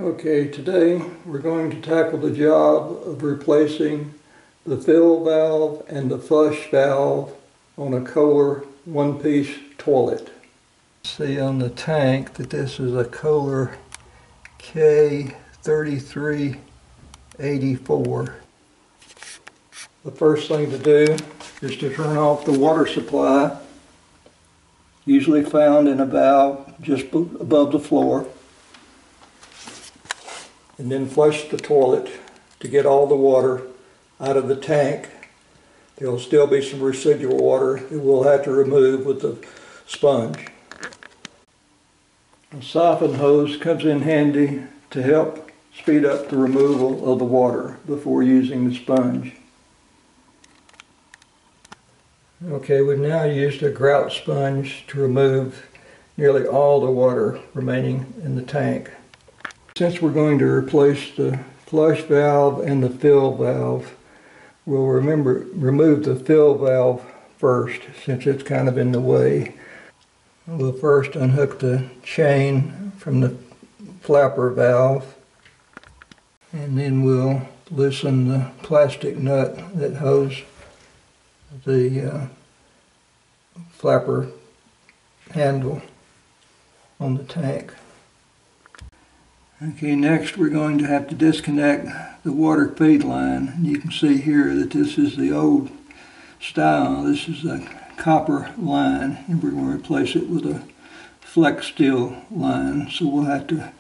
Okay, today we're going to tackle the job of replacing the fill valve and the flush valve on a Kohler one-piece toilet. See on the tank that this is a Kohler K-3384. The first thing to do is to turn off the water supply, usually found in a valve just above the floor, and then flush the toilet to get all the water out of the tank. There will still be some residual water that we'll have to remove with the sponge. A siphon hose comes in handy to help speed up the removal of the water before using the sponge. Okay, we've now used a grout sponge to remove nearly all the water remaining in the tank. Since we're going to replace the flush valve and the fill valve, we'll remove the fill valve first, since it's kind of in the way. We'll first unhook the chain from the flapper valve, and then we'll loosen the plastic nut that holds the flapper handle on the tank. Okay, next we're going to have to disconnect the water feed line. You can see here that this is the old style. This is a copper line, and we're going to replace it with a flex steel line. So we'll have to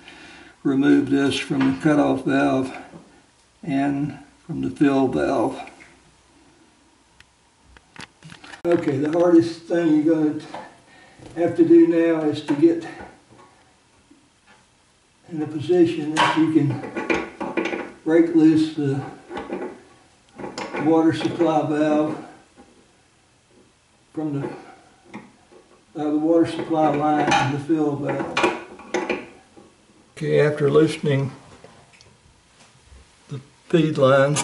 remove this from the cutoff valve and from the fill valve. Okay, the hardest thing you're going to have to do now is to get in a position that you can break loose the water supply valve from the water supply line and the fill valve. Okay, after loosening the feed line,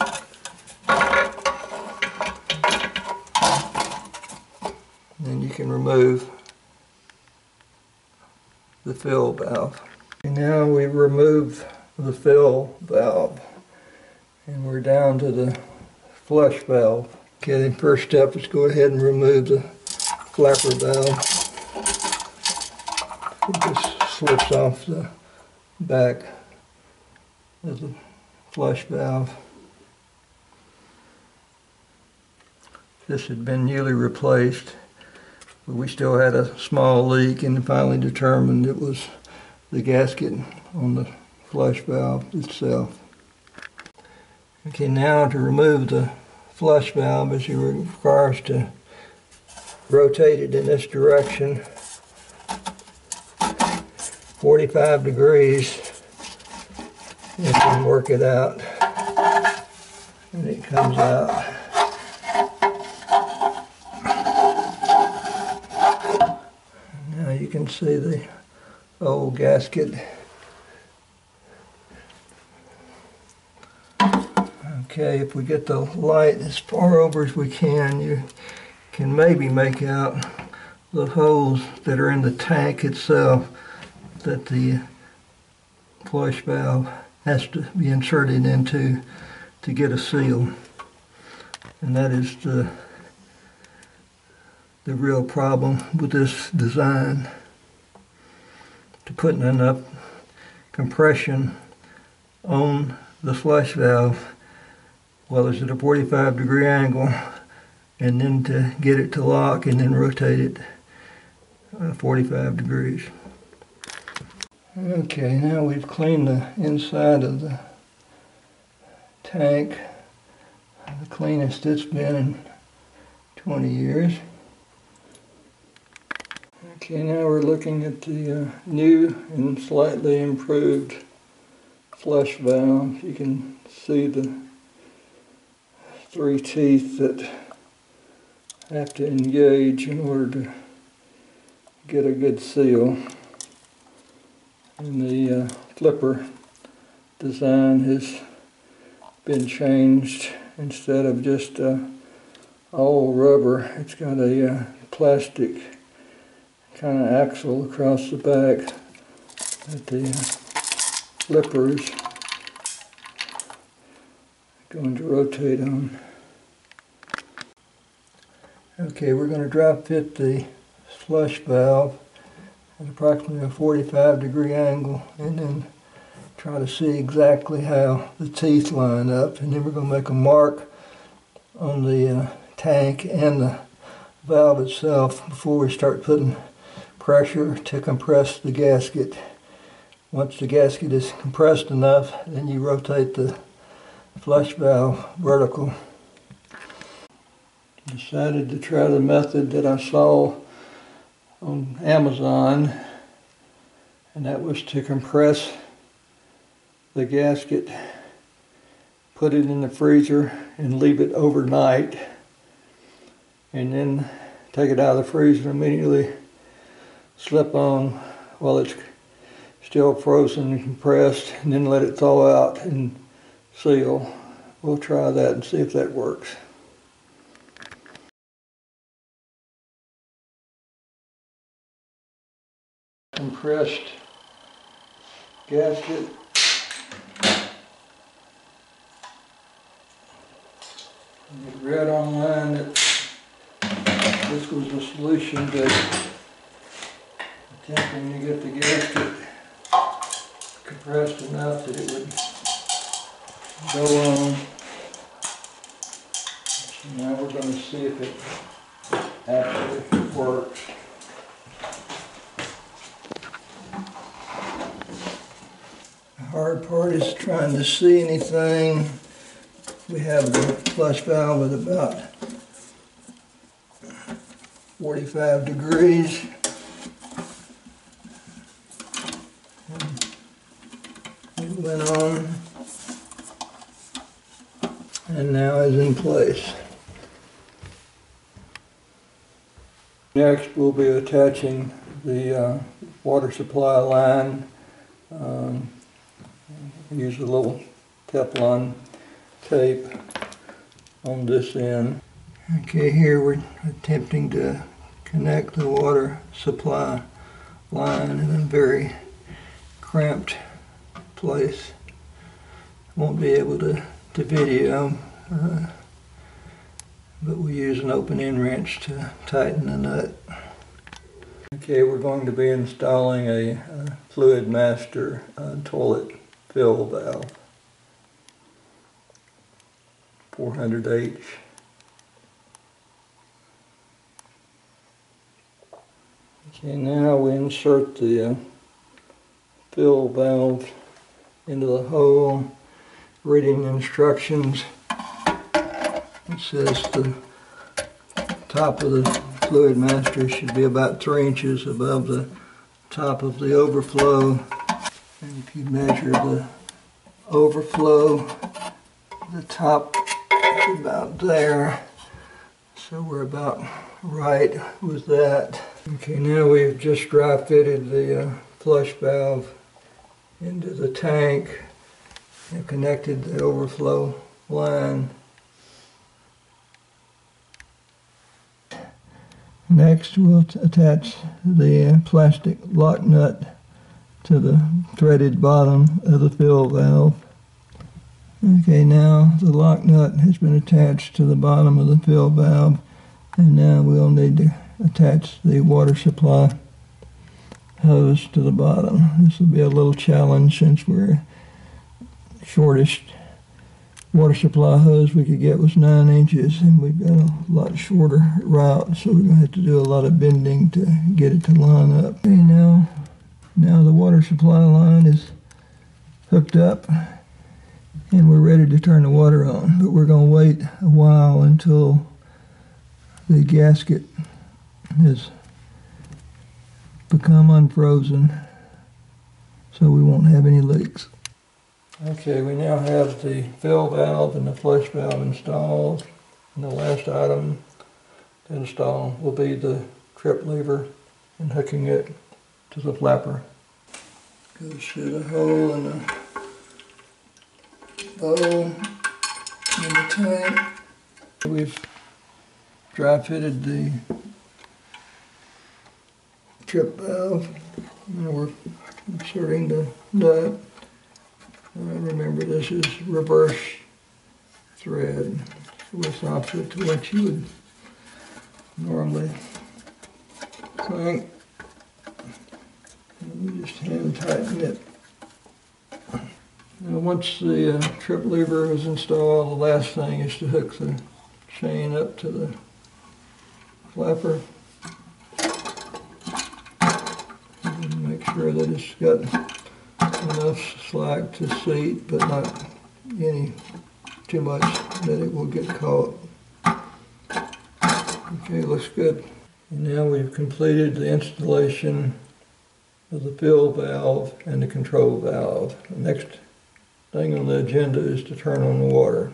then you can remove the fill valve. And now we remove the fill valve, and we're down to the flush valve. Okay, the first step is go ahead and remove the flapper valve. It just slips off the back of the flush valve. This had been newly replaced, but we still had a small leak, and finally determined it was the gasket on the flush valve itself. Okay, now to remove the flush valve, as you require us to rotate it in this direction 45 degrees. You can work it out, and it comes out. Now you can see the old gasket. Okay, if we get the light as far over as we can, you can maybe make out the holes that are in the tank itself that the flush valve has to be inserted into to get a seal. And that is the real problem with this design. To putting enough compression on the flush valve while it's at a 45-degree angle, and then to get it to lock and then rotate it 45 degrees. Okay, now we've cleaned the inside of the tank, the cleanest it's been in 20 years. Okay, now we're looking at the new and slightly improved flush valve. You can see the 3 teeth that have to engage in order to get a good seal. And the flipper design has been changed. Instead of just all rubber, it's got a plastic kind of axle across the back that the slippers going to rotate on. Okay, we're going to drop fit the flush valve at approximately a 45-degree angle and then try to see exactly how the teeth line up, and then we're going to make a mark on the tank and the valve itself before we start putting pressure to compress the gasket. Once the gasket is compressed enough, then you rotate the flush valve vertical. Decided to try the method that I saw on Amazon, and that was to compress the gasket, put it in the freezer and leave it overnight, and then take it out of the freezer and immediately slip on while it's still frozen and compressed, and then let it thaw out and seal. We'll try that and see if that works. Compressed gasket. I read online that this was a solution to attempting to get the gasket compressed enough that it would go on. So now we're going to see if it actually works. The hard part is trying to see anything. We have the flush valve at about 45 degrees. It went on and now is in place. Next we'll be attaching the water supply line. Use a little Teflon tape on this end. Okay, here we're attempting to connect the water supply line in a very cramped place. Won't be able to video, but we use an open end wrench to tighten the nut. Okay, we're going to be installing a Fluidmaster toilet fill valve, 400H. Okay, now we insert the fill valve into the hole. Reading instructions, it says the top of the Fluidmaster should be about 3 inches above the top of the overflow. And if you measure the overflow, the top is about there. So we're about right with that. Okay, now we've just dry fitted the flush valve into the tank and connected the overflow line. Next we'll attach the plastic lock nut to the threaded bottom of the fill valve. Okay, now the lock nut has been attached to the bottom of the fill valve, and now we'll need to attach the water supply hose to the bottom. This will be a little challenge since we're shortest water supply hose we could get was 9 inches, and we've got a lot shorter route, so we're going to have to do a lot of bending to get it to line up. Okay, now the water supply line is hooked up and we're ready to turn the water on, but we're going to wait a while until the gasket has become unfrozen so we won't have any leaks. Okay, we now have the fill valve and the flush valve installed, and the last item to install will be the trip lever and hooking it to the flapper. Goes through the hole in the bowl in the tank. We've dry fitted the trip valve. Now we're inserting the nut Remember, this is reverse thread, so it's opposite to what you would normally think. And you just hand tighten it. Now once the trip lever is installed, the last thing is to hook the chain up to the flapper. And make sure that it's got enough slack to seat, but not any too much that it will get caught. Okay, looks good. And now we've completed the installation of the fill valve and the control valve. The next thing on the agenda is to turn on the water.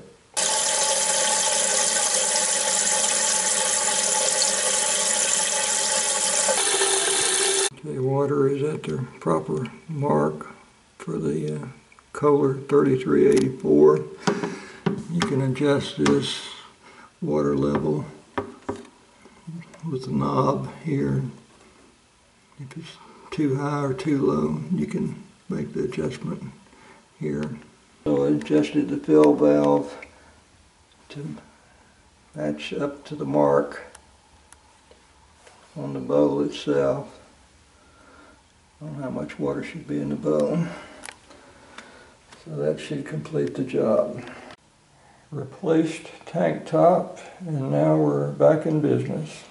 Okay, water is at the proper mark for the Kohler 3384. You can adjust this water level with the knob here. If it's too high or too low, you can make the adjustment here. So I adjusted the fill valve to match up to the mark on the bowl itself on how much water should be in the bowl. So that should complete the job. Replaced tank top, and now we're back in business.